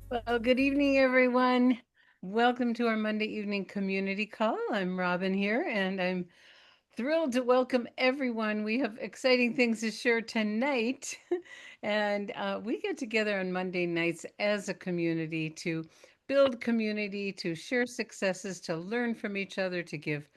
Well, good evening, everyone. Welcome to our Monday evening community call. I'm Robin here, and I'm thrilled to welcome everyone. We have exciting things to share tonight, and we get together on Monday nights as a community to build community, to share successes, to learn from each other, to give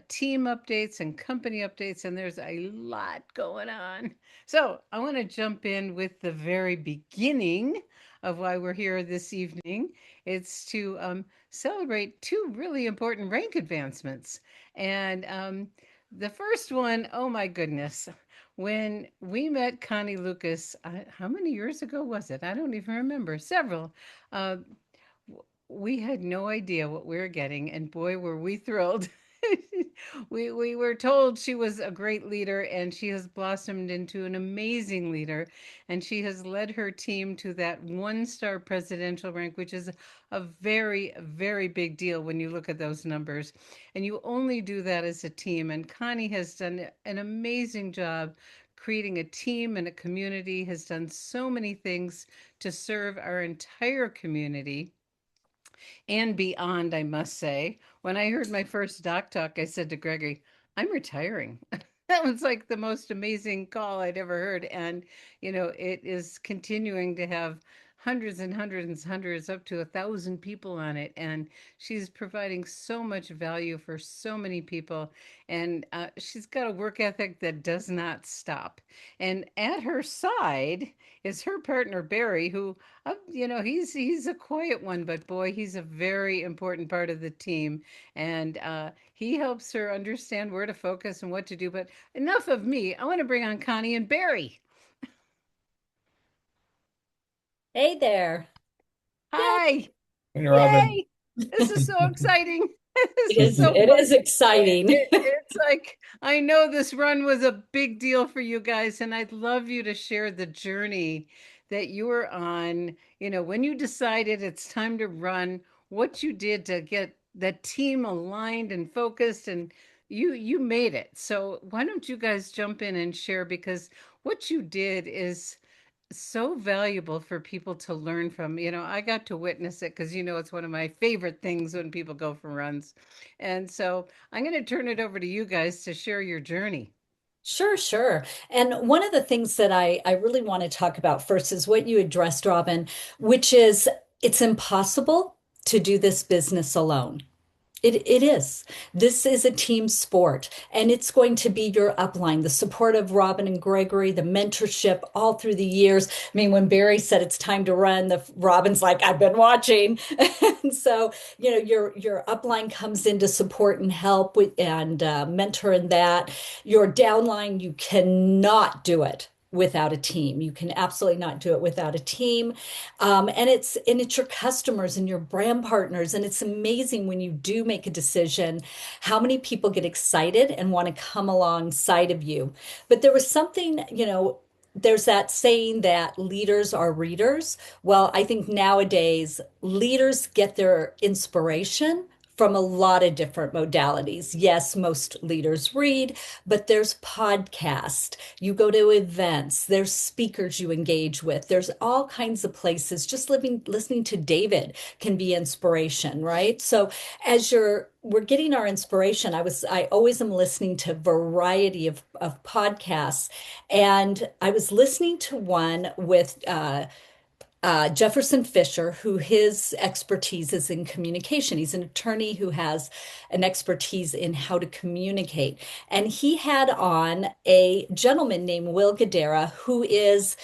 team updates and company updates, and there's a lot going on. So, I want to jump in with the very beginning of why we're here this evening. It's to celebrate two really important rank advancements. And the first one, oh my goodness, when we met Connie Lucas, how many years ago was it? I don't even remember. Several. Uh, we had no idea what we were getting, and boy, were we thrilled. We were told she was a great leader, and she has blossomed into an amazing leader, and she has led her team to that one-star presidential rank, which is a very, very big deal when you look at those numbers. And you only do that as a team. And Connie has done an amazing job creating a team and a community, has done so many things to serve our entire community and beyond, I must say. When I heard my first doc talk, I said to Gregory, I'm retiring. That was like the most amazing call I'd ever heard. And, it is continuing to have hundreds and hundreds and hundreds, up to 1,000 people on it. And she's providing so much value for so many people. And she's got a work ethic that does not stop. And at her side is her partner, Barry, who he's a quiet one, but boy, he's a very important part of the team, and he helps her understand where to focus and what to do. But enough of me. I want to bring on Connie and Barry. Hey there. Yeah, Hi! Hey, Robin. Yay! This is so exciting. This it is is so it fun. is exciting. It's like I know this run was a big deal for you guys, and I'd love you to share the journey that you were on. When you decided it's time to run, what you did to get the team aligned and focused, and you made it. So why don't you guys jump in and share, because what you did is so valuable for people to learn from. I got to witness it because it's one of my favorite things when people go for runs. And so I'm going to turn it over to you guys to share your journey. Sure, sure. And one of the things that I really want to talk about first is what you addressed, Robin, which is it's impossible to do this business alone. It is. This is a team sport, and it's going to be your upline, the support of Robin and Gregory, the mentorship all through the years. I mean, when Barry said it's time to run, the Robin's like, I've been watching. And so, your upline comes in to support and help with and mentor in that. Your downline, you cannot do it without a team. You can absolutely not do it without a team. And it's your customers and your brand partners. And it's amazing when you do make a decision, how many people get excited and want to come alongside of you. But there was something, there's that saying that leaders are readers. Well, I think nowadays leaders get their inspiration from a lot of different modalities. Yes, most leaders read, but there's podcast. You go to events, there's speakers you engage with. There's all kinds of places. Just listening to David can be inspiration, right? So as we're getting our inspiration, I always am listening to a variety of podcasts. And I was listening to one with Jefferson Fisher, who his expertise is in communication. He's an attorney who has an expertise in how to communicate. And he had on a gentleman named Will Guidara, who is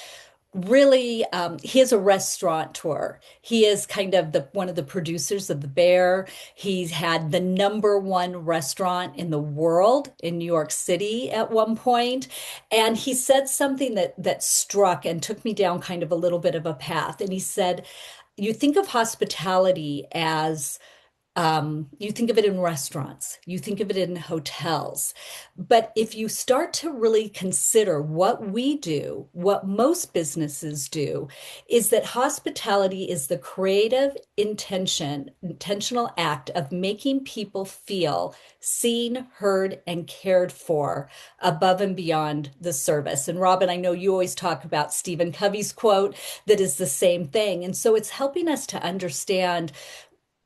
really he is a restaurateur. He is kind of the one of the producers of the Bear. He's had the number one restaurant in the world in New York City at one point. And he said something that struck and took me down kind of a little bit of a path. And he said, you think of hospitality as You think of it in restaurants, you think of it in hotels. But if you start to really consider what we do, what most businesses do, is that hospitality is the creative intentional act of making people feel seen, heard, and cared for above and beyond the service. And Robin, I know you always talk about Stephen Covey's quote that is the same thing. And so it's helping us to understand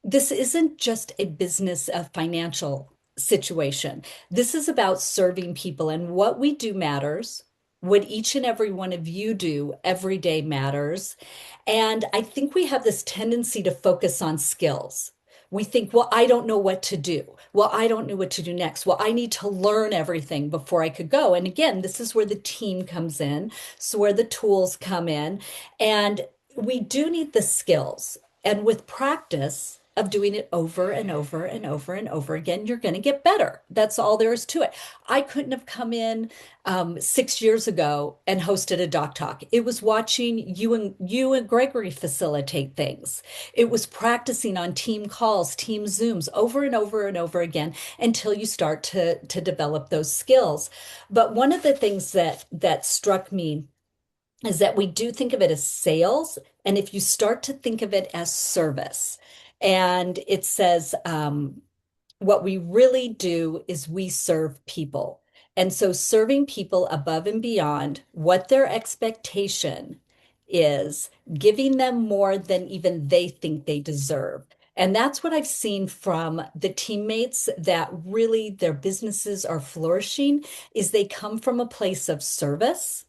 this isn't just a business of financial situation. This is about serving people, and what we do matters. What each and every one of you do every day matters. And I think we have this tendency to focus on skills. We think, well, I don't know what to do. Well, I don't know what to do next. Well, I need to learn everything before I could go. And again, this is where the team comes in, so where the tools come in. And we do need the skills. And with practice of doing it over and over and over and over again, you're going to get better. That's all there is to it. I couldn't have come in 6 years ago and hosted a doc talk. It was watching you and Gregory facilitate things. It was practicing on team calls, team Zooms over and over and over again until you start to develop those skills. But one of the things that struck me is that we do think of it as sales. And if you start to think of it as service, and it says, what we really do is we serve people. And so serving people above and beyond what their expectation is, giving them more than even they think they deserve. And that's what I've seen from the teammates that really their businesses are flourishing is they come from a place of service.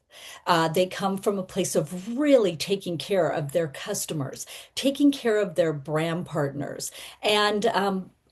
They come from a place of really taking care of their customers, taking care of their brand partners. And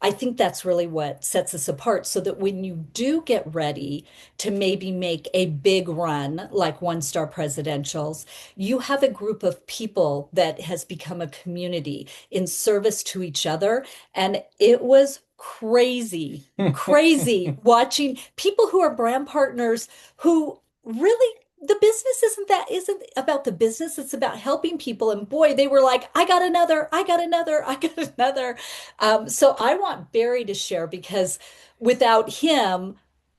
I think that's really what sets us apart so that when you do get ready to maybe make a big run like One Star Presidentials, you have a group of people that has become a community in service to each other. And it was crazy, crazy watching people who are brand partners who really the business isn't about the business, it's about helping people. And boy, they were like, I got another, I got another, I got another. So I want Barry to share because without him,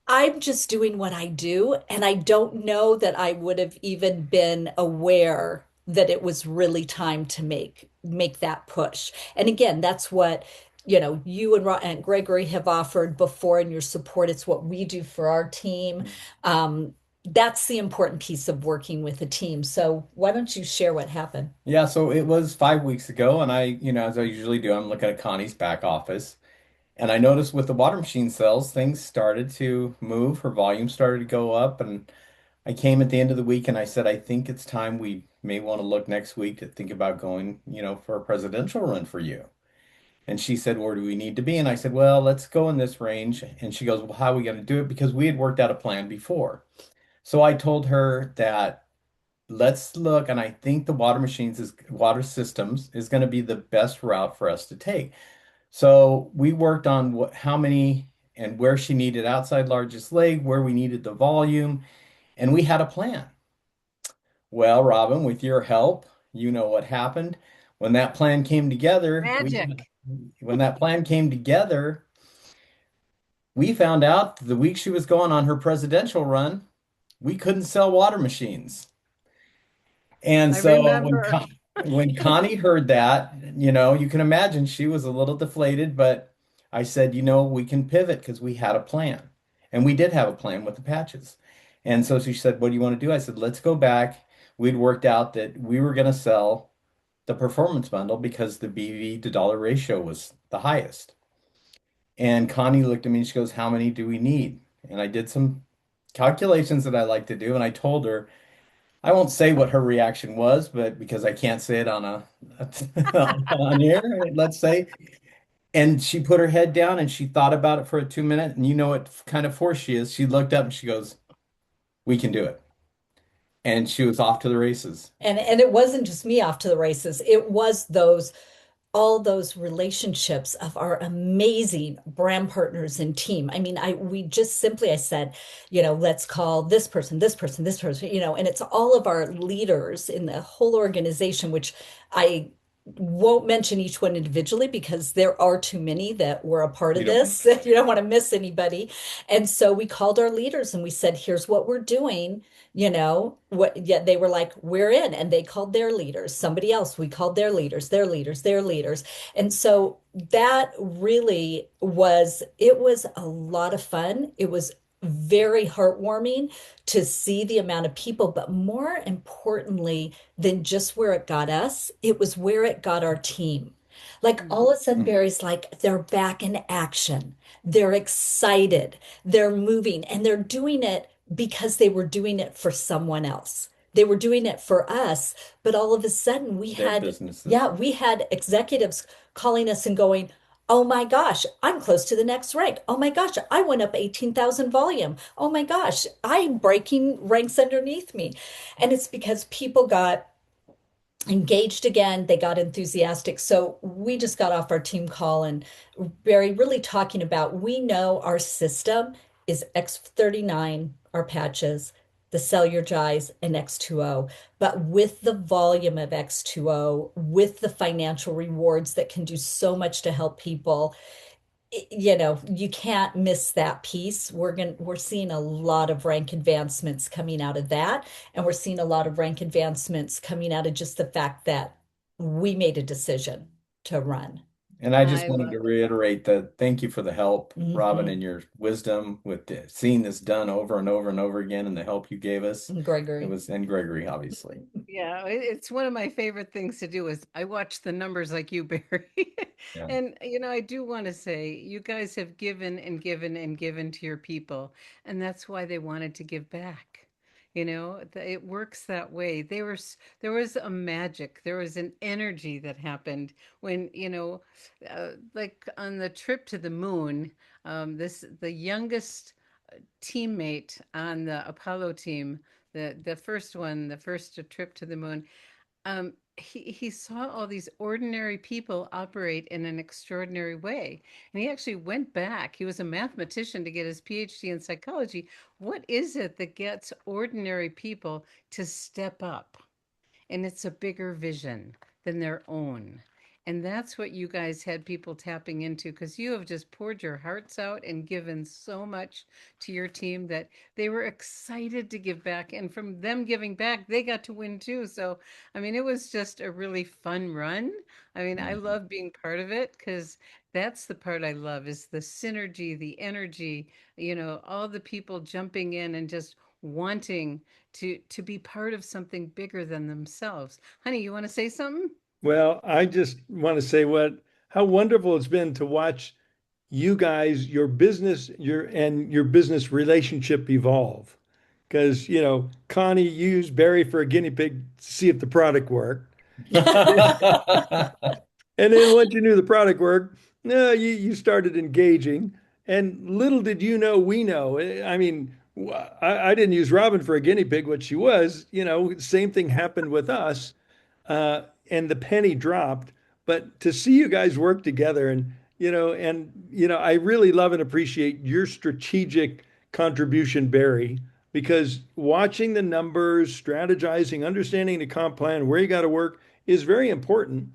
I'm just doing what I do, and I don't know that I would have even been aware that it was really time to make that push. And again, that's what you and Gregory have offered before in your support. It's what we do for our team. That's the important piece of working with a team. So why don't you share what happened? Yeah, so it was 5 weeks ago, and as I usually do, I'm looking at Connie's back office, and I noticed with the water machine sales, things started to move. Her volume started to go up, and I came at the end of the week and I said, I think it's time we may want to look next week to think about going, for a presidential run for you. And she said, where do we need to be? And I said, well, let's go in this range. And she goes, well, how are we going to do it? Because we had worked out a plan before. So I told her that let's look, and I think the water systems is going to be the best route for us to take. So we worked on how many and where she needed outside largest leg, where we needed the volume, and we had a plan. Well, Robin, with your help, you know what happened. When that plan came together, Magic. when that plan came together, we found out the week she was going on her presidential run, we couldn't sell water machines. And I so remember. when Connie heard that, you can imagine she was a little deflated, but I said, we can pivot because we had a plan. And we did have a plan with the patches. And so she said, what do you want to do? I said, let's go back. We'd worked out that we were going to sell the performance bundle because the BV to dollar ratio was the highest. And Connie looked at me and she goes, how many do we need? And I did some calculations that I like to do. And I told her, I won't say what her reaction was, but because I can't say it on on here, let's say. And she put her head down and she thought about it for a 2 minute. And you know what kind of force she is. She looked up and she goes, we can do it. And she was off to the races. And it wasn't just me off to the races. It was those all those relationships of our amazing brand partners and team. I mean, I said, let's call this person, this person, this person, and it's all of our leaders in the whole organization, which I won't mention each one individually because there are too many that were a part You of don't want this. You don't want to miss anybody. And so we called our leaders and we said, here's what we're doing. What, yeah, they were like, we're in. And they called their leaders, somebody else, we called their leaders, their leaders, their leaders. And so that really was, it was a lot of fun. It was very heartwarming to see the amount of people, but more importantly, than just where it got us, it was where it got our team. Like Mm. all of a sudden, to. Barry's like, they're back in action. They're excited. They're moving and they're doing it because they were doing it for someone else. They were doing it for us. But all of a sudden, Their businesses. yeah, we had executives calling us and going, oh my gosh, I'm close to the next rank. Oh my gosh, I went up 18,000 volume. Oh my gosh, I'm breaking ranks underneath me. And it's because people got engaged again, they got enthusiastic. So we just got off our team call and Barry really talking about we know our system is X39, our patches, the cellular dyes, and X2O. But with the volume of X2O, with the financial rewards that can do so much to help people, you can't miss that piece. We're seeing a lot of rank advancements coming out of that, and we're seeing a lot of rank advancements coming out of just the fact that we made a decision to run. And I just I wanted love to reiterate that thank you for the help, Robin, Hmm. and your wisdom with seeing this done over and over and over again and the help you gave us. It Gregory. was, and Gregory, obviously. Yeah, it's one of my favorite things to do is I watch the numbers like you, Barry. Yeah. And I do want to say you guys have given and given and given to your people, and that's why they wanted to give back. It works that way. There was a magic, there was an energy that happened when, like on the trip to the moon, the youngest teammate on the Apollo team, the first one, the first trip to the moon, he saw all these ordinary people operate in an extraordinary way. And he actually went back. He was a mathematician to get his PhD in psychology. What is it that gets ordinary people to step up? And it's a bigger vision than their own. And that's what you guys had people tapping into because you have just poured your hearts out and given so much to your team that they were excited to give back. And from them giving back, they got to win too. So, I mean, it was just a really fun run. I mean, I Mhm. love being part of it because that's the part I love is the synergy, the energy, all the people jumping in and just wanting to be part of something bigger than themselves. Honey, you want to say something? Well, I just want to say how wonderful it's been to watch you guys, your business relationship evolve. Because, Connie used Barry for a guinea pig to see if the product worked. And then once you knew the product worked, no, you started engaging. And little did you know, we know. I mean, I didn't use Robin for a guinea pig, what she was. Same thing happened with us, and the penny dropped. But to see you guys work together I really love and appreciate your strategic contribution, Barry, because watching the numbers, strategizing, understanding the comp plan, where you got to work is very important.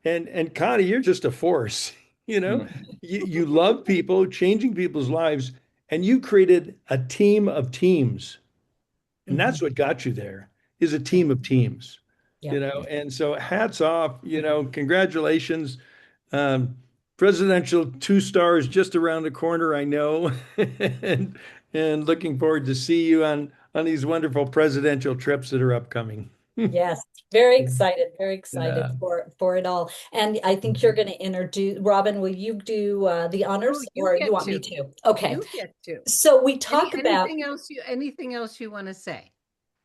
And Connie, you're just a force. You know, you love people, changing people's lives, and you created a team of teams. And Hmm. that's what got you there is a Yeah. team of teams, Yeah. and so hats off, congratulations. Um, Presidential 2 stars just around the corner, I know, and looking forward to see you on these wonderful presidential trips that are upcoming. Yes. Very excited Yeah. for it all. And I think you're going to introduce Robin, will you do the Oh, honors you or you get want me to. to? Okay. You get to. So we talk about Anything else you want to say?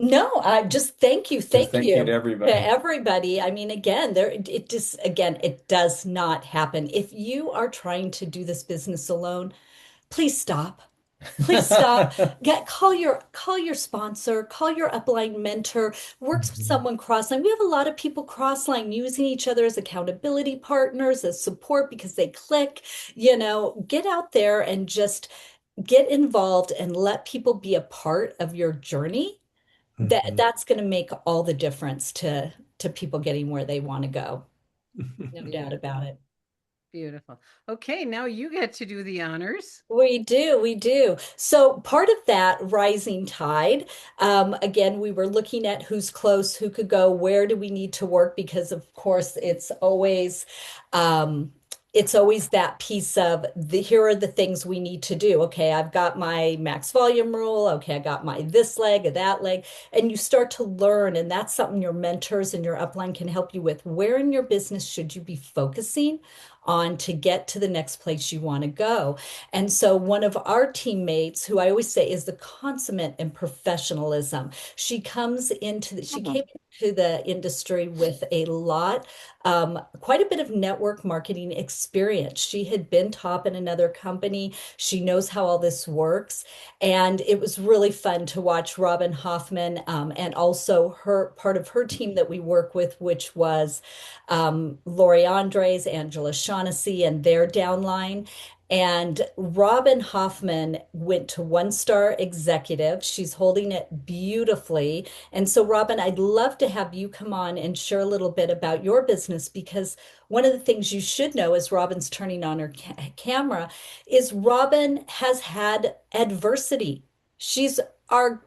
no, I just Just thank thank you to you to everybody. everybody. I mean, again, it just again, it does not happen. If you are trying to do this business alone, please stop. Please stop. Call your sponsor, call your upline mentor, works with Mhm. someone crossline. We have a lot of people crossline using each other as accountability partners, as support because they click. Get out there and just get involved and let people be a part of your journey Mhm. that's going to make all the difference to people getting where they want to go. No doubt about Beautiful. it. Beautiful. Okay, now you get to do the honors. We do, we do. So part of that rising tide, again, we were looking at who's close, who could go, where do we need to work? Because of course, it's always that piece of the here are the things we need to do. Okay, I've got my max volume rule. Okay, I got my this leg or that leg, and you start to learn, and that's something your mentors and your upline can help you with. Where in your business should you be focusing on to get to the next place you want to go? And so one of our teammates, who I always say is the consummate in professionalism, she Mhm. came into the industry with quite a bit of network marketing experience. She had been top in another company. She knows how all this works. And it was really fun to watch Robin Hoffman, and also her part of her team that we work with, which was Lori Andres, Angela Shaughnessy, and their downline. And Robin Hoffman went to One Star Executive. She's holding it beautifully. And so, Robin, I'd love to have you come on and share a little bit about your business, because one of the things you should know as Robin's turning on her camera is Robin has had adversity. She's our,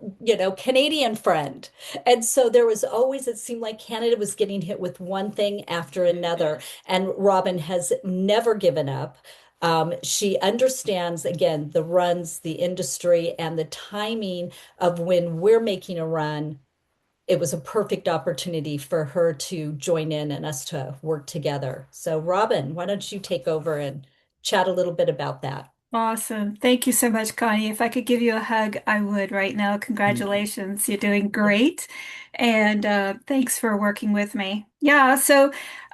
Canadian friend. And so there was always, it seemed like Canada was getting hit with one thing after another. And Robin has never given up. She understands, again, the runs, the industry, and the timing of when we're making a run. It was a perfect opportunity for her to join in and us to work together. So, Robin, why don't you take over and chat a little bit about that? Awesome. Thank you so much, Connie. If I could give you a hug, I would right now. Congratulations. You're doing great. And thanks for working with me. Yeah, so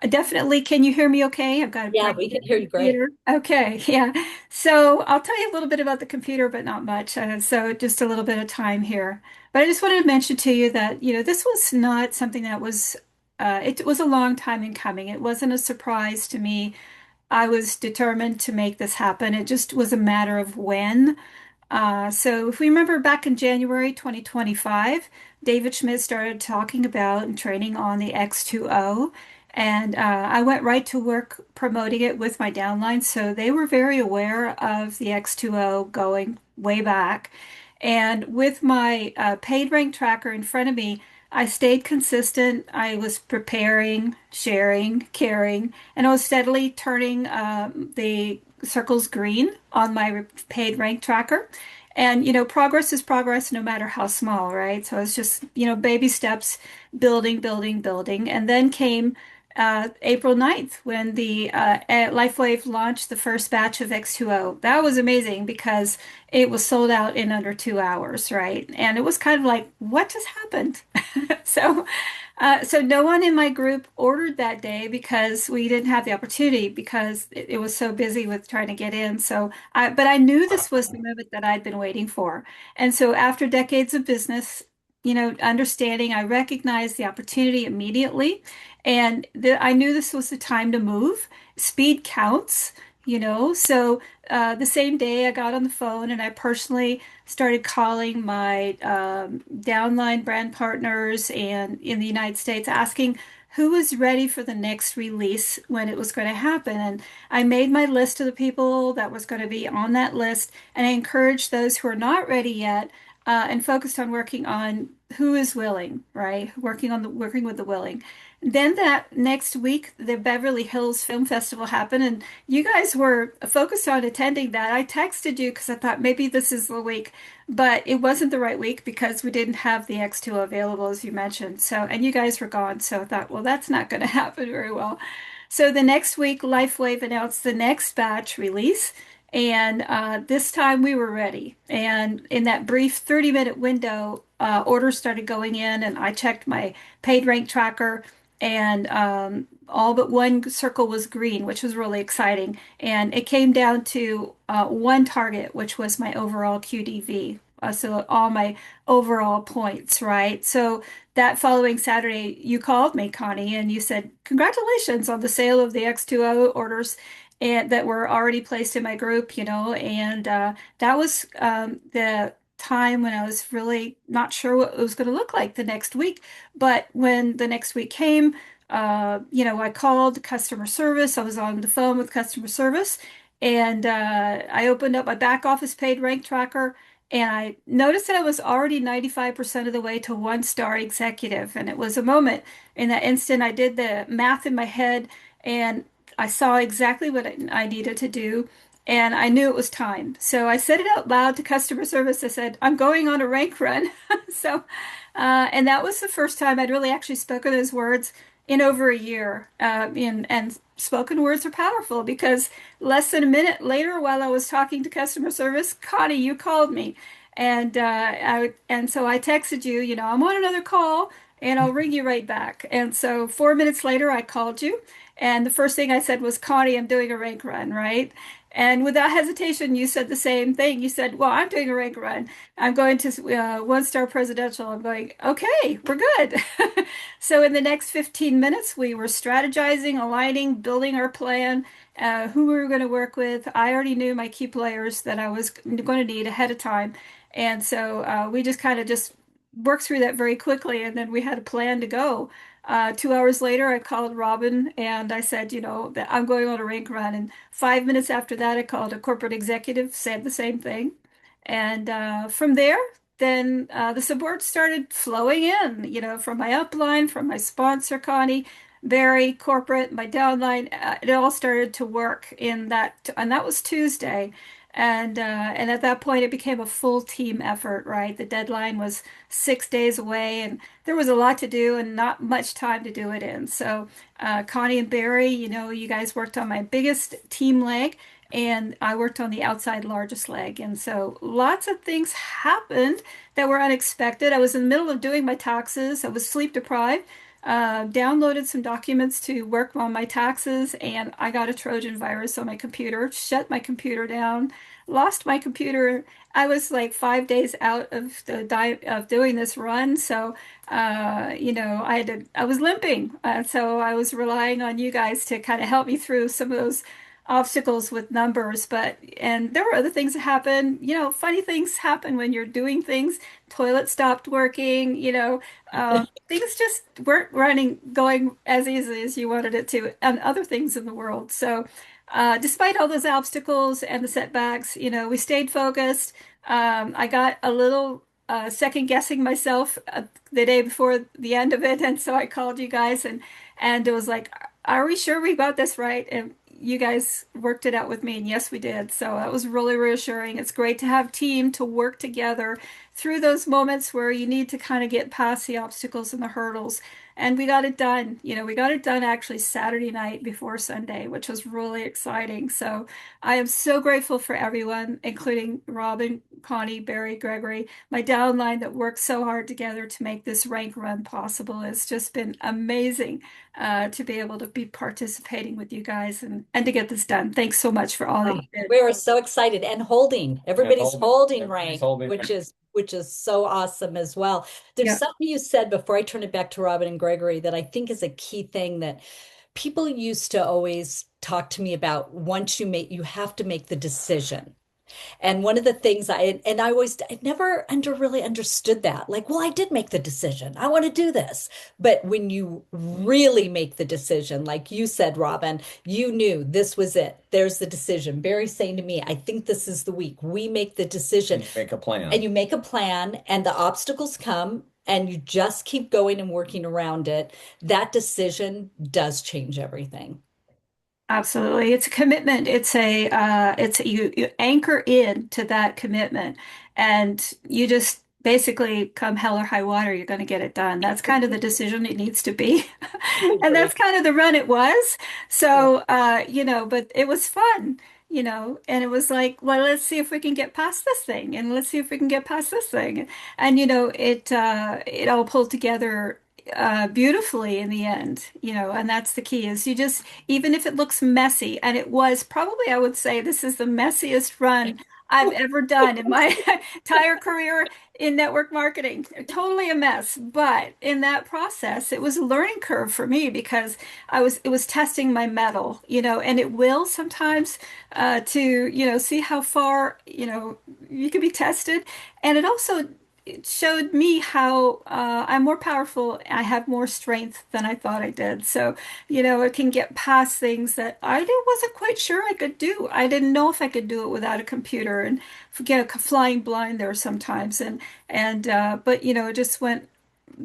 definitely, can you hear me okay? I've got a Yeah, brand we new can hear you great. computer. Okay, yeah. So I'll tell you a little bit about the computer, but not much. So just a little bit of time here. But I just wanted to mention to you that, this was not something that it was a long time in coming. It wasn't a surprise to me. I was determined to make this happen. It just was a matter of when. So if we remember back in January 2025, David Schmidt started talking about and training on the X2O. And I went right to work promoting it with my downline. So they were very aware of the X2O going way back. And with my paid rank tracker in front of me, I stayed consistent. I was preparing, sharing, caring, and I was steadily turning the circles green on my paid rank tracker. And, progress is progress no matter how small, right? So it's just, baby steps, building, building, building. And then came April 9th when the LifeWave launched the first batch of X2O. That was amazing because it was sold out in under 2 hours, right? And it was kind of like, what just happened? So no one in my group ordered that day because we didn't have the opportunity because it was so busy with trying to get in. But I knew this was the moment that I'd been waiting for. And so after decades of business, understanding, I recognized the opportunity immediately. And I knew this was the time to move. Speed counts, So the same day I got on the phone and I personally started calling my downline brand partners and in the United States asking who was ready for the next release when it was going to happen. And I made my list of the people that was going to be on that list, and I encouraged those who are not ready yet and focused on working on who is willing, right? Working with the willing. Then that next week, the Beverly Hills Film Festival happened, and you guys were focused on attending that. I texted you because I thought maybe this is the week, but it wasn't the right week because we didn't have the X2 available, as you mentioned. And you guys were gone. So I thought, well, that's not going to happen very well. So the next week, LifeWave announced the next batch release. And this time we were ready. And in that brief 30-minute window, orders started going in, and I checked my paid rank tracker, and all but one circle was green, which was really exciting. And it came down to one target, which was my overall QDV. So all my overall points, right? So that following Saturday, you called me, Connie, and you said, congratulations on the sale of the X2O orders and that were already placed in my group, and that was the time when I was really not sure what it was going to look like the next week. But when the next week came, I called customer service. I was on the phone with customer service, and I opened up my back office paid rank tracker, and I noticed that I was already 95% of the way to one-star executive. And it was a moment in that instant. I did the math in my head, and I saw exactly what I needed to do. And I knew it was time. So I said it out loud to customer service. I said, I'm going on a rank run. So, and that was the first time I'd really actually spoken those words in over a year. And spoken words are powerful because less than a minute later, while I was talking to customer service, Connie, you called me, and so I texted you. I'm on another call, and I'll ring you right back. And so 4 minutes later, I called you, and the first thing I said was, Connie, I'm doing a rank run, right? And without hesitation, you said the same thing. You said, well, I'm doing a rank run. I'm going to one-star presidential. I'm going, okay, we're good. So in the next 15 minutes, we were strategizing, aligning, building our plan, who we were going to work with. I already knew my key players that I was going to need ahead of time. And so we just kind of just worked through that very quickly. And then we had a plan to go. 2 hours later, I called Robin and I said, that I'm going on a rank run. And 5 minutes after that, I called a corporate executive, said the same thing. And from there, then the support started flowing in, from my upline, from my sponsor, Connie, very corporate, my downline. It all started to work in that, and that was Tuesday. And at that point, it became a full team effort, right? The deadline was 6 days away, and there was a lot to do and not much time to do it in. So, Connie and Barry, you guys worked on my biggest team leg, and I worked on the outside largest leg. And so lots of things happened that were unexpected. I was in the middle of doing my taxes. I was sleep deprived, downloaded some documents to work on my taxes, and I got a Trojan virus on my computer, shut my computer down, lost my computer. I was like 5 days out of of doing this run. So, I was limping. So I was relying on you guys to kind of help me through some of those obstacles with numbers. And there were other things that happen. Funny things happen when you're doing things. Toilet stopped working, things just weren't going as easily as you wanted it to, and other things in the world. So, despite all those obstacles and the setbacks, we stayed focused. I got a little second guessing myself the day before the end of it, and so I called you guys and it was like, "Are we sure we got this right?" And you guys worked it out with me, and yes, we did. So that was really reassuring. It's great to have team to work together through those moments where you need to kind of get past the obstacles and the hurdles. And we got it done. We got it done actually Saturday night before Sunday, which was really exciting. So I am so grateful for everyone, including Robin, Connie, Barry, Gregory, my downline that worked so hard together to make this rank run possible. It's just been amazing to be able to be participating with you guys and to get this done. Thanks so much for all that Oh, you did. we were so excited and holding. And Everybody's holding, holding everybody's rank, holding. which is so awesome as well. There's Yeah, something you said before I turn it back to Robin and Gregory that I think is a key thing that people used to always talk to me about. Once you have to make the decision. And one of the things I never really understood that. Like, well, I did make the decision. I want to do this. But when you really make the decision, like you said, Robin, you knew this was it. There's the decision. Barry's saying to me, I think this is the week. We make the decision And you make a and plan. you make a plan, and the obstacles come. And you just keep going and working around it. That decision does change everything. absolutely. It's a commitment. You anchor in to that commitment, and you just basically come hell or high water, you're going to get it done. That's kind of the decision it needs to be. And Agree. that's kind of the run it was. Yeah. So, but it was fun, and it was like, well, let's see if we can get past this thing, and let's see if we can get past this thing. And, it all pulled together beautifully in the end, and that's the key is you just, even if it looks messy, and it was probably, I would say this is the messiest run I've ever done in my entire career in network marketing. Totally a mess, but in that process, it was a learning curve for me because it was testing my mettle, and it will sometimes to, see how far, you can be tested. And it also it showed me how I'm more powerful. I have more strength than I thought I did. So, it can get past things that wasn't quite sure I could do. I didn't know if I could do it without a computer, and forget flying blind there sometimes. But it just went.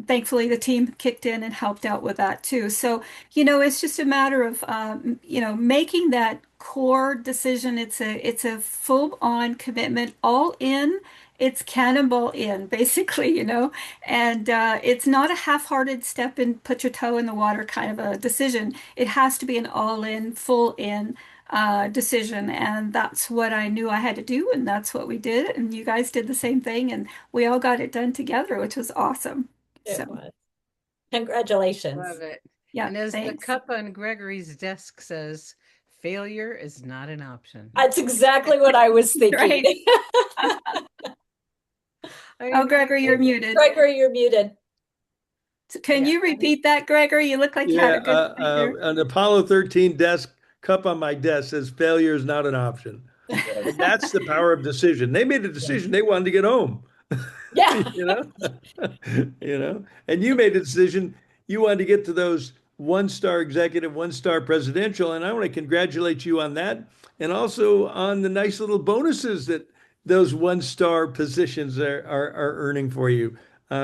Thankfully, the team kicked in and helped out with that too. So, it's just a matter of making that core decision. It's a full-on commitment, all in. It's cannonball in, basically, and it's not a half-hearted step in, put your toe in the water kind of a decision. It has to be an all-in, full-in decision, and that's what I knew I had to do, and that's what we did. And you guys did the same thing, and we all got it done together, which was awesome. It So, was. Love Congratulations. it. yeah, And as the thanks. cup on Gregory's desk says, failure is not an option. That's exactly what I was thinking. Right. I Oh, mean, Gregory, you're muted. Gregory, you're muted. So can yeah, you repeat that, Gregory? You look like you had Yeah, a good point there. an Apollo 13 desk cup on my desk says failure is not an option. And Yes. that's the power of decision. They made a decision. They wanted to get home. Yeah. you know, and you made a decision. You wanted to get to those one-star executive, one-star presidential, and I want to congratulate you on that, and also on the nice little bonuses that those one-star positions are earning for you.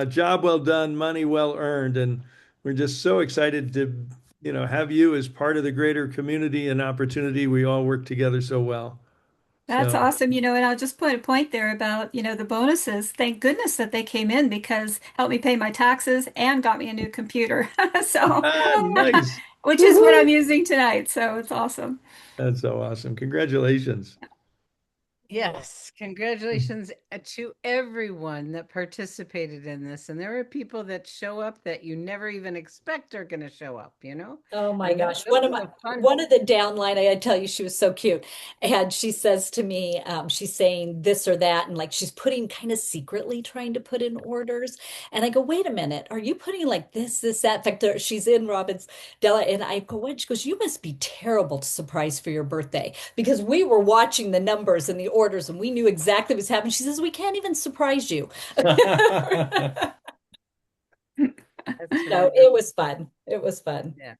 Job well done, money well earned, and we're just so excited to have you as part of the greater community and opportunity. We all work together so well. That's So awesome. And I'll just put a point there about, the bonuses. Thank goodness that they came in because helped me pay my taxes and got me a new computer. So, nice. which is what I'm Woohoo! using tonight. So it's awesome. That's so awesome. Congratulations. yes, congratulations to everyone that participated in this. And there are people that show up that you never even expect are going to show up. Oh my And gosh. those are the fun. One of the downline, I gotta tell you, she was so cute. And she says to me, she's saying this or that, and like she's putting kind of secretly trying to put in orders. And I go, wait a minute, are you putting like this, that? In fact, she's in Robin's Della, and I go, what? She goes, you must be terrible to surprise for your birthday because we were watching the numbers and the orders and we knew exactly what was happening. She says, we can't even surprise you. That's So it wonderful. was fun. It was fun. Yeah.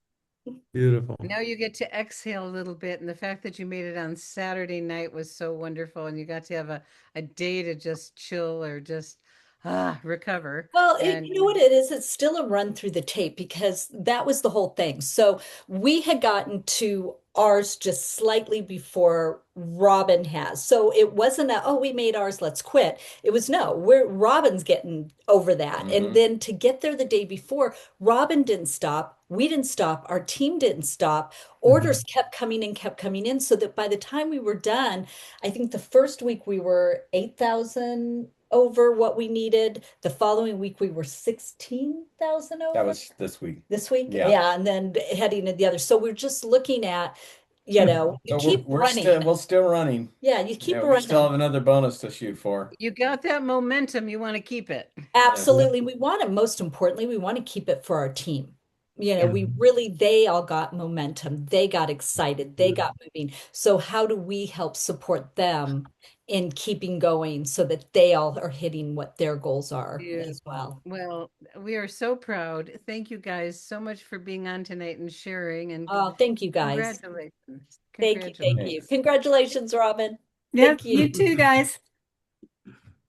Beautiful. Now you get to exhale a little bit. And the fact that you made it on Saturday night was so wonderful. And you got to have a day to just chill or just recover. Well, And you know what it is? It's still a run through the tape because that was the whole thing. So we had gotten to ours just slightly before Robin has. So it wasn't a, oh, we made ours, let's quit. It was no, we're Robin's getting over that. And Hmm. then to get there the day before, Robin didn't stop. We didn't stop. Our team didn't stop. Mhm. Orders kept coming in, kept coming in. So that by the time we were done, I think the first week we were 8,000 over what we needed. The following week we were 16,000 That over was this week. this week. Yeah. Yeah, and then heading to the other. So we're just looking at, you So keep running. we're still running. Yeah, you keep Yeah, we still running. have another bonus to shoot for. you got that momentum. You want to keep it. Yes. Absolutely. We want to, most importantly, we want to keep it for our team. Yeah. We Mhm. really, they all got momentum. They got excited. They got moving. So how do we help support them in keeping going so that they all are hitting what their goals are as Beautiful. well? Well, we are so proud. Thank you guys so much for being on tonight and sharing. And Oh, thank you guys. congratulations. Thank you. Thank Congratulations. you. Thanks. Congratulations, Robin. Yep, Thank you. you too, guys.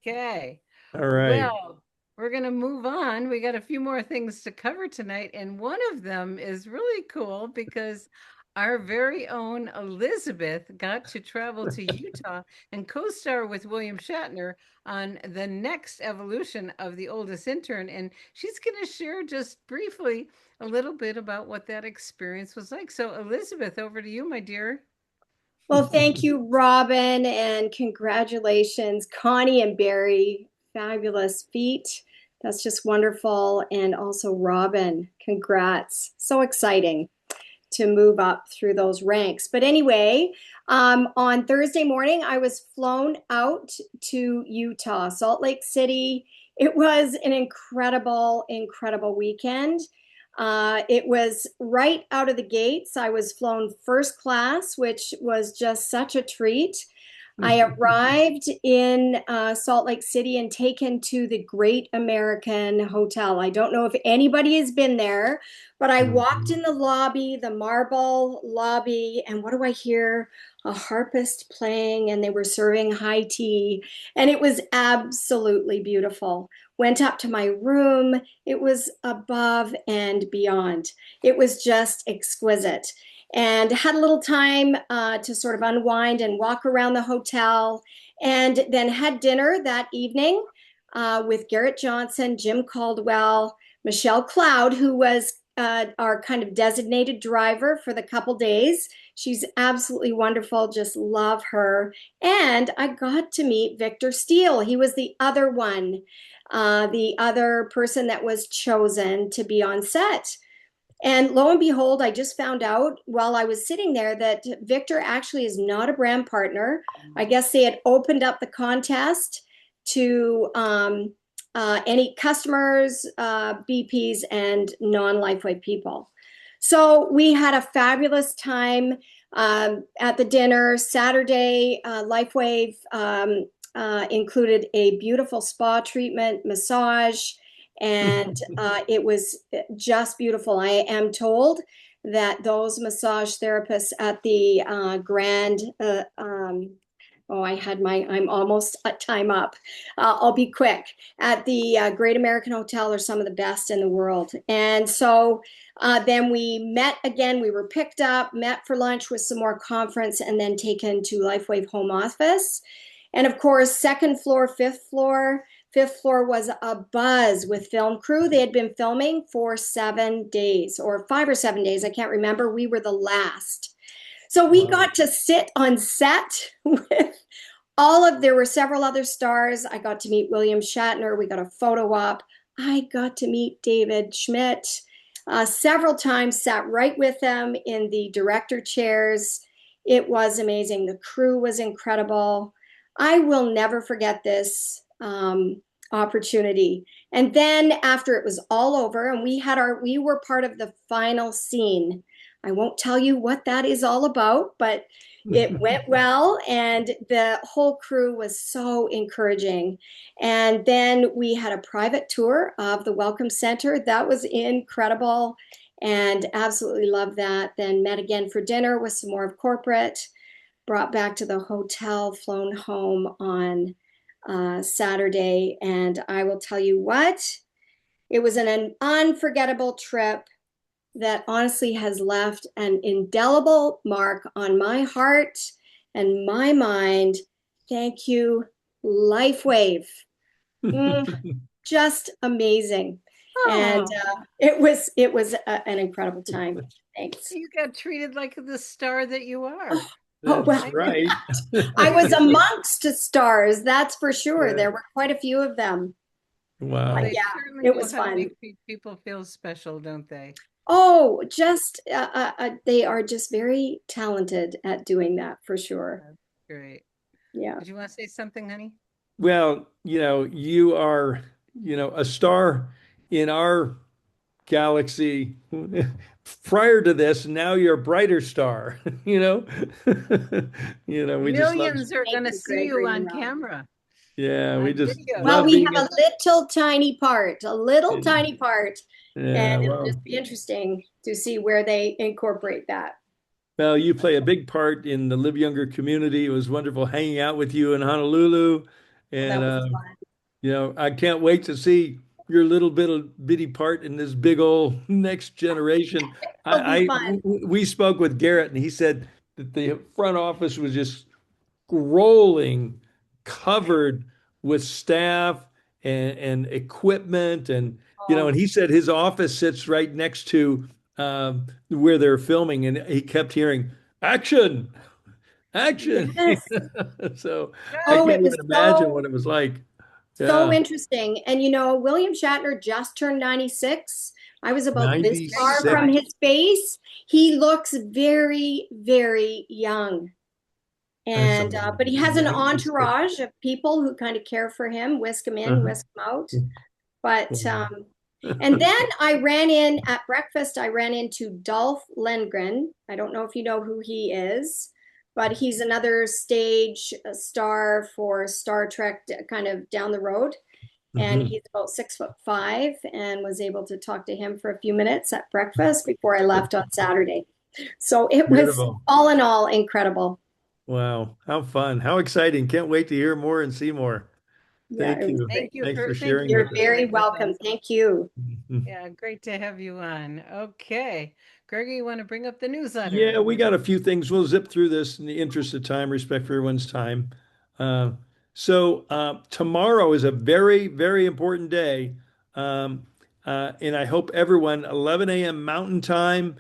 Okay. All right. Well, we're going to move on. We got a few more things to cover tonight, and one of them is really cool because our very own Elizabeth got to travel to Utah and co-star with William Shatner on the next evolution of The Oldest Intern, and she's going to share just briefly a little bit about what that experience was like. So, Elizabeth, over to you, my dear. Well, thank you, Robin, and congratulations, Connie and Barry. Fabulous feat. That's just wonderful. And also, Robin, congrats. So exciting to move up through those ranks. But anyway, on Thursday morning, I was flown out to Utah, Salt Lake City. It was an incredible, incredible weekend. It was right out of the gates. I was flown first class, which was just such a treat. I arrived in Salt Lake City and taken to the Great American Hotel. I don't know if anybody has been there, but I walked Mhm. in the lobby, the marble lobby, and what do I hear? A harpist playing, and they were serving high tea, and it was absolutely beautiful. Went up to my room. It was above and beyond. It was just exquisite and had a little time to sort of unwind and walk around the hotel, and then had dinner that evening with Garrett Johnson, Jim Caldwell, Michelle Cloud, who was our kind of designated driver for the couple days. She's absolutely wonderful, just love her. And I got to meet Victor Steele. He was the other person that was chosen to be on set. And lo and behold, I just found out while I was sitting there that Victor actually is not a brand partner. I guess they had opened up the contest to any customers, BPs, and non-Lifeway people. So we had a fabulous time at the dinner. Saturday, Lifewave included a beautiful spa treatment, massage, and it was just beautiful. I am told that those massage therapists at the Grand, I'm almost at time up. I'll be quick. At the Great American Hotel are some of the best in the world. And so then we met again. We were picked up, met for lunch with some more conference, and then taken to Lifewave home office. And of course, second floor, fifth floor. Fifth floor was a buzz with film crew. They had been filming for 7 days or 5 or 7 days. I can't remember. We were the last. So we Wow. got to sit on set with there were several other stars. I got to meet William Shatner. We got a photo op. I got to meet David Schmidt several times, sat right with them in the director chairs. It was amazing. The crew was incredible. I will never forget this opportunity. And then after it was all over, and we were part of the final scene. I won't tell you what that is all about, but it went well, and the whole crew was so encouraging. And then we had a private tour of the Welcome Center. That was incredible and absolutely loved that. Then met again for dinner with some more of corporate, brought back to the hotel, flown home on Saturday. And I will tell you what, it was an unforgettable trip that honestly has left an indelible mark on my heart and my mind. Thank you, LifeWave. Mm, just amazing. And Oh, an incredible time. Thanks. you got treated like the star that you are. Oh, That's well, I right. I was amongst stars, that's for sure. Yeah. There were quite a few of them. But Wow. They yeah, certainly it know was how to fun. make people feel special, don't they? Oh, just they are just very talented at doing that for sure. That's great. Yeah. Did you want to say something, honey? Well, you are, a star in our galaxy prior to this. Now you're a brighter star, we just love, Millions are Thank going to you, see you Gregory and on Rob. camera, yeah, we on just video. Well, love we being have in. a little tiny part, a little Yeah, tiny part, and yeah, it'll well, just be interesting to see where they incorporate that. well, you play a big part in the Live Younger community. It was wonderful hanging out with you in Honolulu, Well, and that was fun. I can't wait to see your little bitty part in this big old next generation. It'll be fun. We spoke with Garrett, and he said that the front office was just rolling, covered with staff and equipment, and Oh, he said his office sits right next to where they're filming, and he kept hearing action, action. yes. So I Oh, can't it was even imagine what it was like. so Yeah. interesting. And William Shatner just turned 96. I was about this Thank far from 96. God. his face. He looks very, very young. That's And but he amazing. has an 96. entourage of people who kind of care for him, whisk him in, Uh-huh. whisk him out. But and then I ran in at breakfast. I ran into Dolph Lundgren. I don't know if you know who he is, but he's another stage star for Star Trek kind of down the road. And Mhm. he's about 6'5" and was able to talk to him for a few minutes at breakfast before I left on Saturday. So it was Beautiful. all in all incredible. Wow. How fun. How exciting. Can't wait to hear more and see more. Yeah, Thank it was you. great. Thanks for Thank you sharing for You're with us. very sharing with welcome. us. Thank you. Mhm. Yeah, great to have you on. Okay. Greggy, you want to bring up the Yeah, newsletter? we got a few things. We'll zip through this in the interest of time, respect for everyone's time. Uh, Tomorrow is a very, very important day. Um, and I hope everyone, 11 a.m. Mountain Time,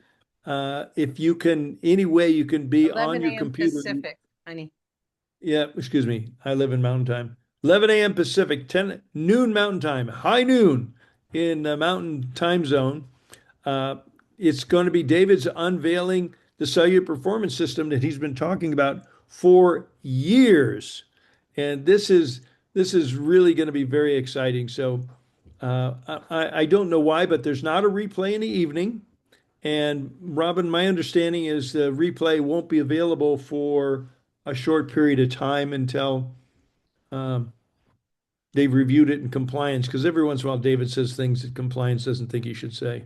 if you can, any way you can be on 11 your a.m. computer. Pacific, honey. Yeah, excuse me. I live in Mountain Time. 11 a.m. Pacific, 10 noon Mountain Time, high noon in the Mountain Time Zone. Uh, it's going to be David's unveiling the cellular performance system that he's been talking about for years, and this is really going to be very exciting. So I don't know why, but there's not a replay in the evening. And Robin, my understanding is the replay won't be available for a short period of time until um, they've reviewed it in compliance. Because every once in a while, David says things that compliance doesn't think he should say.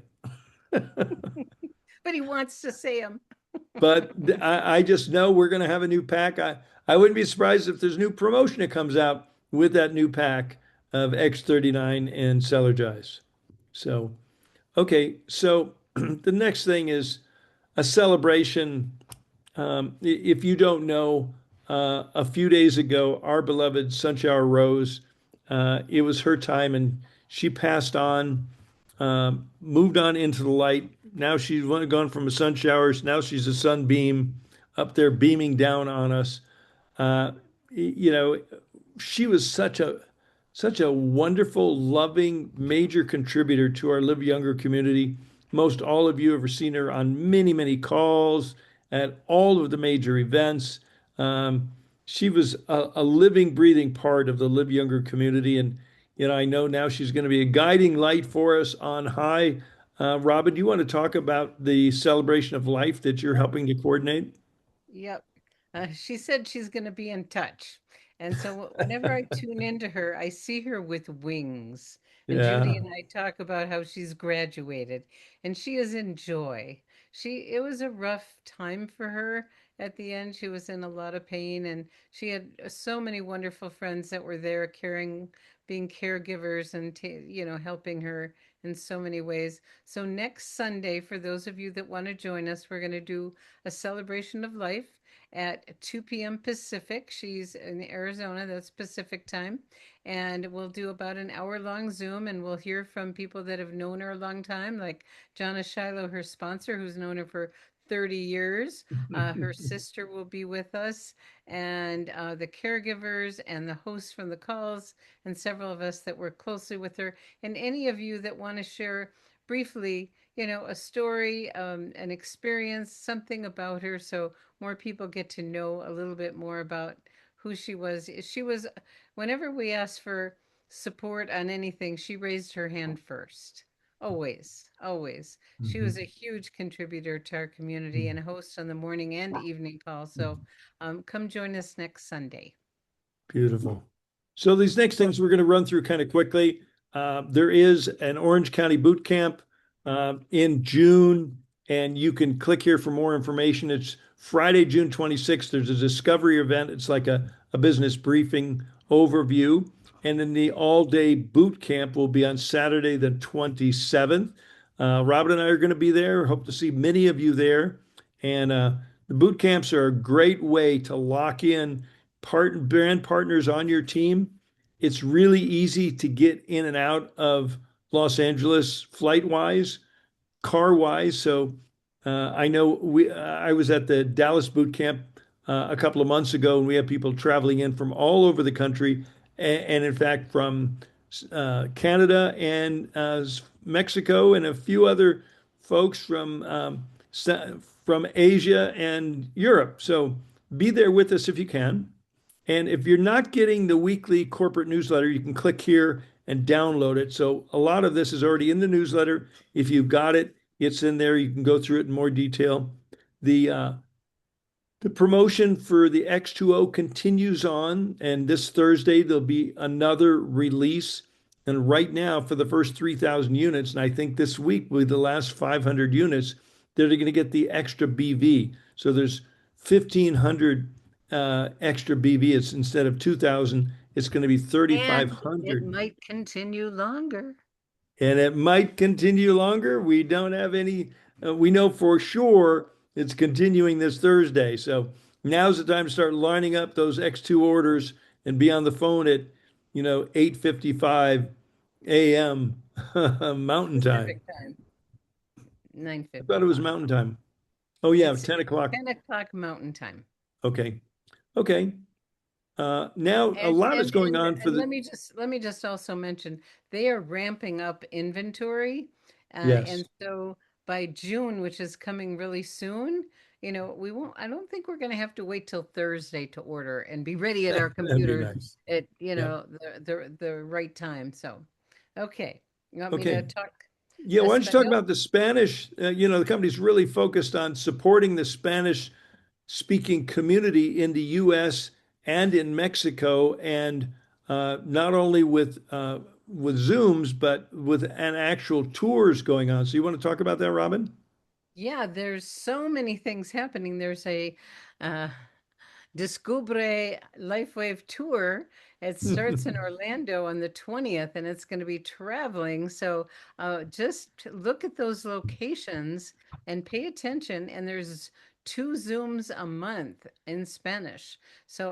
But he wants to say them. But I just know we're going to have a new pack. I wouldn't be surprised if there's new promotion that comes out with that new pack of X39 and Celergize. So, okay. So the next thing is a celebration. If you don't know, a few days ago, our beloved Sunshower Rose, it was her time and she passed on, moved on into the light. Now she's gone from a sun shower. Now she's a sunbeam up there beaming down on us. Uh, you know, she was such a wonderful, loving, major contributor to our Live Younger community. Most all of you have seen her on many, many calls at all of the major events. Um, she was a living, breathing part of the Live Younger community, and I know now she's going to be a guiding light for us on high. Robin, do you want to talk about the celebration of life that you're helping to coordinate? Yep. She said she's going to be in touch. And so whenever I tune into her, I see her with wings. And Judy Yeah. and I talk about how she's graduated and she is in joy. It was a rough time for her at the end. She was in a lot of pain and she had so many wonderful friends that were there caring, being caregivers and, helping her in so many ways. So next Sunday, for those of you that want to join us, we're going to do a celebration of life at 2 p.m. Pacific. She's in Arizona, that's Pacific time. And we'll do about an hour long Zoom and we'll hear from people that have known her a long time, like Jonna Shiloh, her sponsor, who's known her for 30 years. Her sister will be with us, and the caregivers and the hosts from the calls, and several of us that work closely with her. And any of you that want to share briefly, a story, an experience, something about her, so more people get to know a little bit more about who she was. Whenever we asked for support on anything, she raised her hand first. Always, always. She was a huge contributor to our community and a host on the morning and evening call. So come join us next Sunday. Beautiful. So these next things we're going to run through kind of quickly. There is an Orange County boot camp in June, and you can click here for more information. It's Friday, June 26th. There's a discovery event. It's like a business briefing overview. And then the all-day boot camp will be on Saturday, the 27th. Robin and I are going to be there. Hope to see many of you there. And the boot camps are a great way to lock in brand partners on your team. It's really easy to get in and out of Los Angeles flight wise, car wise. So I know I was at the Dallas boot camp a couple of months ago, and we have people traveling in from all over the country, and in fact from Canada and Mexico, and a few other folks from Asia and Europe. So be there with us if you can. And if you're not getting the weekly corporate newsletter, you can click here and download it. So a lot of this is already in the newsletter. If you've got it, it's in there. You can go through it in more detail. The The promotion for the X2O continues on, and this Thursday there'll be another release. And right now, for the first 3,000 units, and I think this week will be the last 500 units, they're going to get the extra BV. So there's 1,500 extra BV. It's instead of 2,000, it's going to be And it 3,500. might continue longer. And it might continue longer. We don't have any, we know for sure it's continuing this Thursday. So now's the time to start lining up those X2 orders and be on the phone at, 8:55 a.m. Mountain Time. Pacific time, I thought it was 9:55. Mountain Time. Oh, yeah, It's 10 o'clock. 10 o'clock Mountain Time. Okay. Okay. Now a And lot is and going and on for and the, let me just also mention they are ramping up inventory, yes. and so by June, which is coming really soon, we won't. I don't think we're going to have to wait till Thursday to order and be ready at our That'd be computer nice. at Yeah. the right time. So, okay, you want me to Okay. talk Yeah, why don't you talk Espanol? about the Spanish? The company's really focused on supporting the Spanish speaking community in the US and in Mexico, and not only with Zooms, but with an actual tours going on. So you want to talk about that, Robin? Yeah, there's so many things happening. There's a uh, Descubre Lifewave Tour. It starts in Orlando on the 20th and it's going to be traveling. So just look at those locations and pay attention. And there's two Zooms a month in Spanish. So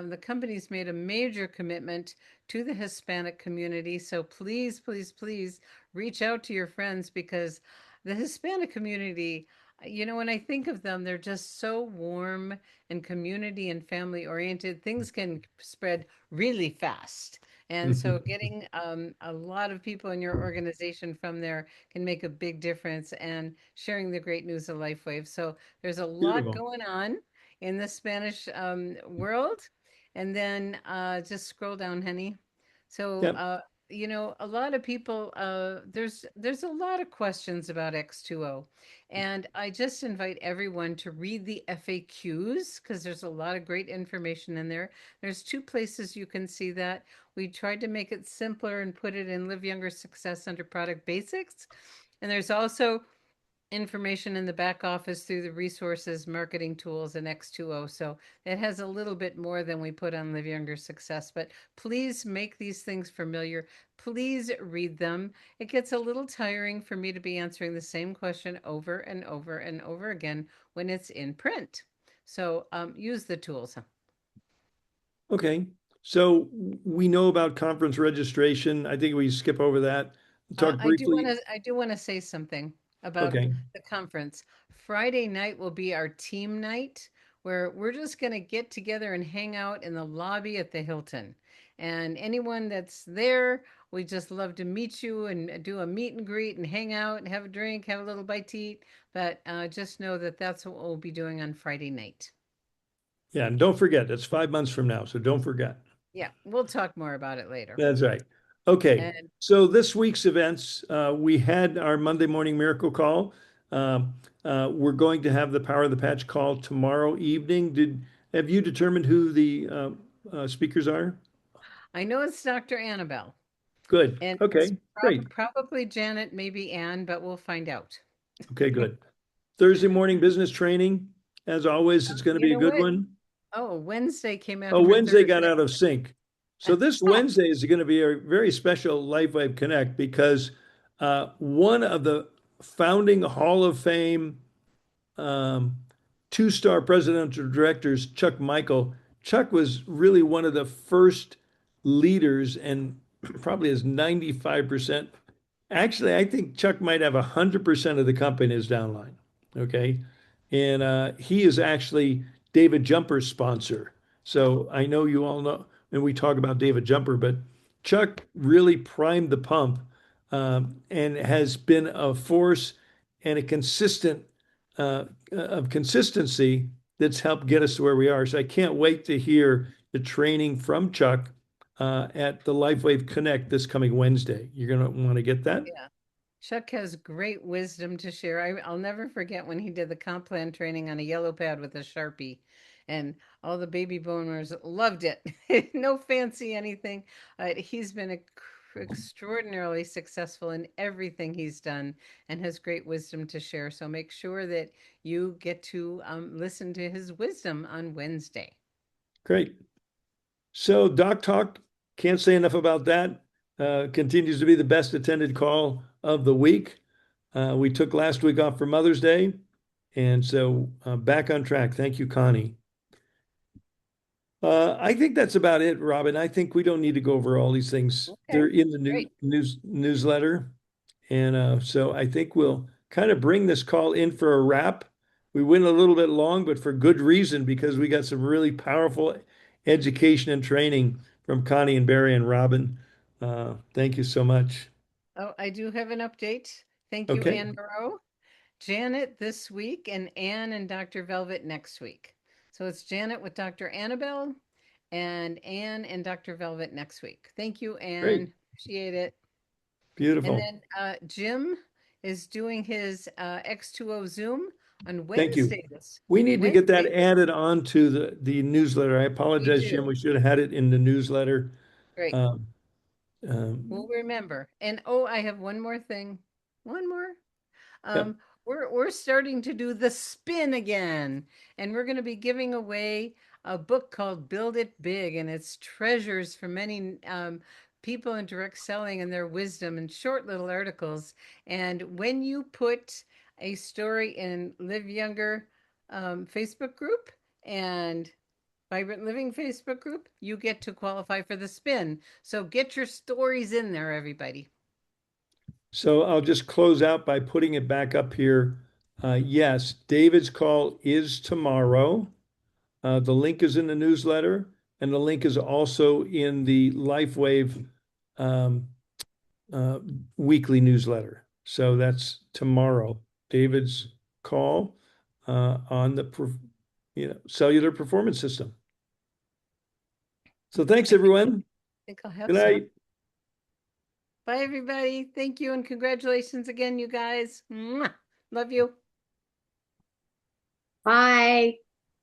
the company's made a major commitment to the Hispanic community. So please, please, please reach out to your friends because the Hispanic community, when I think of them, they're just so warm and community and family oriented. Things can spread really fast. And so getting a lot of people in your organization from there can make a big difference and sharing the great news of LifeWave. So there's a lot Beautiful. going on in the Spanish world. And then just scroll down, honey. So Yep. a lot of people there's a lot of questions about X2O, and I just invite everyone to read the FAQs because there's a lot of great information in there. There's two places you can see that. We tried to make it simpler and put it in Live Younger Success under Product Basics, and there's also information in the back office through the resources, marketing tools, and X2O. So it has a little bit more than we put on Live Younger Success. But please make these things familiar. Please read them. It gets a little tiring for me to be answering the same question over and over and over again when it's in print. So use the tools. Okay. So we know about conference registration. I think we skip over that. Talk I do want briefly. to I do want to say something about Okay. the conference. Friday night will be our team night where we're just going to get together and hang out in the lobby at the Hilton. And anyone that's there, we just love to meet you and do a meet and greet and hang out and have a drink, have a little bite to eat. But just know that that's what we'll be doing on Friday night. Yeah, and don't forget, that's 5 months from now, so don't forget. Yeah, we'll talk more about it later. That's right. Okay, And so this week's events, we had our Monday morning miracle call. Um, we're going to have the Power of the Patch call tomorrow evening. Have you determined who the speakers are? I know it's Dr. Annabelle. Good. And it's Okay, great. probably Janet, maybe Anne, but we'll find out. Okay, good. Thursday morning business training, as always, it's going to You be a know good what? one. Oh, Wednesday came Oh, after Wednesday got Thursday. out of sync. So this Wednesday is going to be a very special LifeWave Connect because one of the founding Hall of Fame um, two-star presidential directors, Chuck Michael. Chuck was really one of the first leaders and probably has 95%. Actually, I think Chuck might have 100% of the company in his downline. Okay. And he is actually David Jumper's sponsor. So I know you all know, and we talk about David Jumper, but Chuck really primed the pump and has been a force and a consistent of consistency that's helped get us to where we are. So I can't wait to hear the training from Chuck at the LifeWave Connect this coming Wednesday. You're going to want to get that? Yeah. Chuck has great wisdom to share. I'll never forget when he did the comp plan training on a yellow pad with a Sharpie, and all the baby boomers loved it. No fancy anything. He's been extraordinarily successful in everything he's done and has great wisdom to share. So make sure that you get to listen to his wisdom on Wednesday. Great. So Doc Talk, can't say enough about that. Continues to be the best attended call of the week. We took last week off for Mother's Day, and so back on track. Thank you, Connie. I think that's about it, Robin. I think we don't need to go over all these things. Okay, They're in the great. newsletter, and so I think we'll kind of bring this call in for a wrap. We went a little bit long, but for good reason because we got some really powerful education and training from Connie and Barry and Robin. Thank you so much. Oh, I do have an update. Thank you, Okay, Ann Burrow. Janet this week and Anne and Dr. Velvet next week. So it's Janet with Dr. Annabelle and Anne and Dr. Velvet next week. Thank you, great, Anne. Appreciate it. And beautiful. then Jim is doing his X2O Zoom on Thank you. Wednesday this We need to get that Wednesday. added on to the newsletter. I We apologize, Jim. do. We should have had it in the newsletter. Great. Um, We'll um, remember. And oh, I have one more thing. One more. yep. Um, we're starting to do the spin again, and we're going to be giving away a book called Build It Big, and it's treasures for many people in direct selling and their wisdom and short little articles. And when you put a story in Live Younger Facebook group and Vibrant Living Facebook group, you get to qualify for the spin. So get your stories in there, everybody. So I'll just close out by putting it back up here. Yes, David's call is tomorrow. The link is in the newsletter, and the link is also in the LifeWave um, uh, weekly newsletter. So that's tomorrow. David's call on the cellular performance system. So thanks, everyone. I think I'll have Good some. night. Bye, everybody. Thank you and congratulations again, you guys. Mwah. Love you. Bye.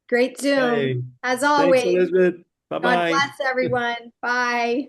Great Zoom. Hey, As thanks, always, Elizabeth. God Bye-bye. bless everyone. Bye.